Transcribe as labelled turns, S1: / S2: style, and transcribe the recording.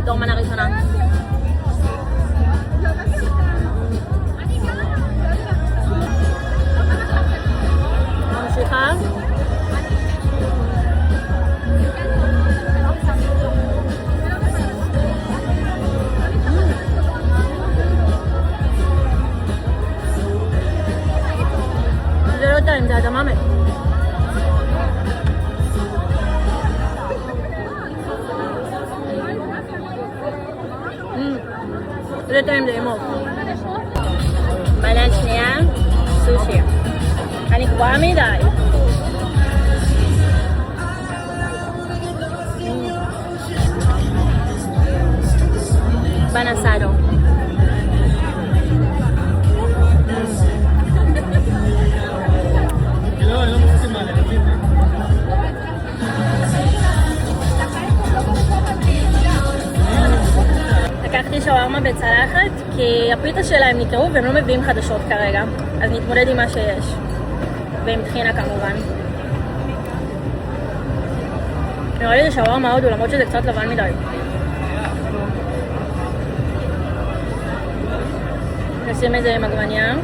S1: בתור מנה ראשונה. ממשיכה. זה לא טעים, זה אדמה מת. זה טעים, זה אמור. מנה שנייה, סושי. אני גבוהה מדי. בנסאדו. לקחתי שווארמה בצלחת כי הפיתה שלהם נקראו והם לא מביאים חדשות כרגע, אז נתמודד עם מה שיש ועם טחינה כמובן. נראה לי זה שווארמה הודו למרות שזה קצת לבן מדי. נשים את זה עם עגבנייה.